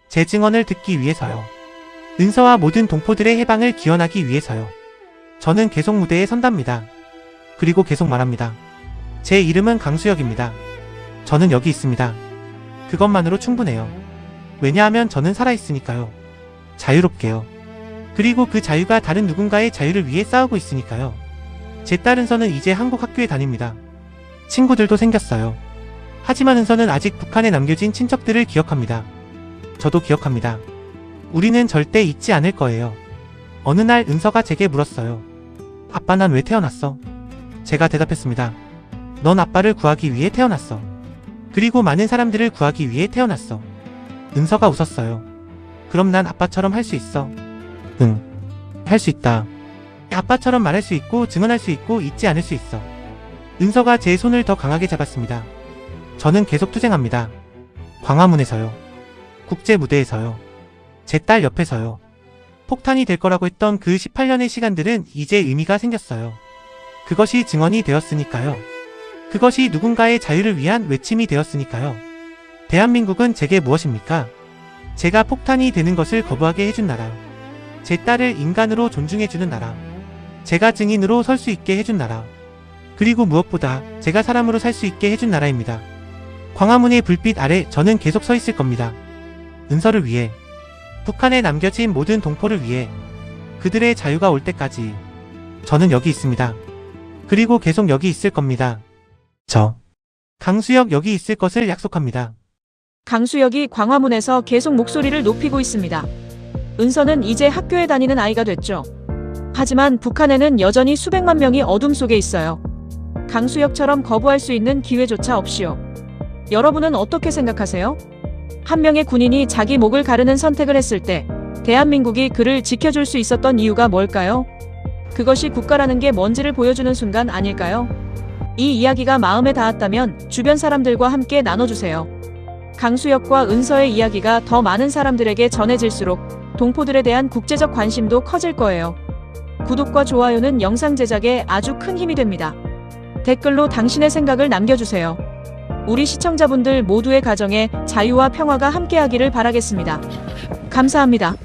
제 증언을 듣기 위해서요. 은서와 모든 동포들의 해방을 기원하기 위해서요. 저는 계속 무대에 선답니다. 그리고 계속 말합니다. 제 이름은 강수혁입니다. 저는 여기 있습니다. 그것만으로 충분해요. 왜냐하면 저는 살아있으니까요. 자유롭게요. 그리고 그 자유가 다른 누군가의 자유를 위해 싸우고 있으니까요. 제 딸 은서는 이제 한국 학교에 다닙니다. 친구들도 생겼어요. 하지만 은서는 아직 북한에 남겨진 친척들을 기억합니다. 저도 기억합니다. 우리는 절대 잊지 않을 거예요. 어느 날 은서가 제게 물었어요. 아빠, 난 왜 태어났어? 제가 대답했습니다. 넌 아빠를 구하기 위해 태어났어. 그리고 많은 사람들을 구하기 위해 태어났어. 은서가 웃었어요. 그럼 난 아빠처럼 할 수 있어? 응. 할 수 있다. 아빠처럼 말할 수 있고 증언할 수 있고 잊지 않을 수 있어. 은서가 제 손을 더 강하게 잡았습니다. 저는 계속 투쟁합니다. 광화문에서요. 국제 무대에서요. 제 딸 옆에서요. 폭탄이 될 거라고 했던 그 18년의 시간들은 이제 의미가 생겼어요. 그것이 증언이 되었으니까요. 그것이 누군가의 자유를 위한 외침이 되었으니까요. 대한민국은 제게 무엇입니까? 제가 폭탄이 되는 것을 거부하게 해준 나라. 제 딸을 인간으로 존중해주는 나라. 제가 증인으로 설 수 있게 해준 나라. 그리고 무엇보다 제가 사람으로 살 수 있게 해준 나라입니다. 광화문의 불빛 아래 저는 계속 서 있을 겁니다. 은서를 위해, 북한에 남겨진 모든 동포를 위해, 그들의 자유가 올 때까지 저는 여기 있습니다. 그리고 계속 여기 있을 겁니다. 강수혁 여기 있을 것을 약속합니다. 강수혁이 광화문에서 계속 목소리를 높이고 있습니다. 은서는 이제 학교에 다니는 아이가 됐죠. 하지만 북한에는 여전히 수백만 명이 어둠 속에 있어요. 강수혁처럼 거부할 수 있는 기회조차 없이요. 여러분은 어떻게 생각하세요? 한 명의 군인이 자기 목을 가르는 선택을 했을 때 대한민국이 그를 지켜줄 수 있었던 이유가 뭘까요? 그것이 국가라는 게 뭔지를 보여주는 순간 아닐까요? 이 이야기가 마음에 닿았다면 주변 사람들과 함께 나눠주세요. 강수혁과 은서의 이야기가 더 많은 사람들에게 전해질수록 동포들에 대한 국제적 관심도 커질 거예요. 구독과 좋아요는 영상 제작에 아주 큰 힘이 됩니다. 댓글로 당신의 생각을 남겨주세요. 우리 시청자분들 모두의 가정에 자유와 평화가 함께하기를 바라겠습니다. 감사합니다.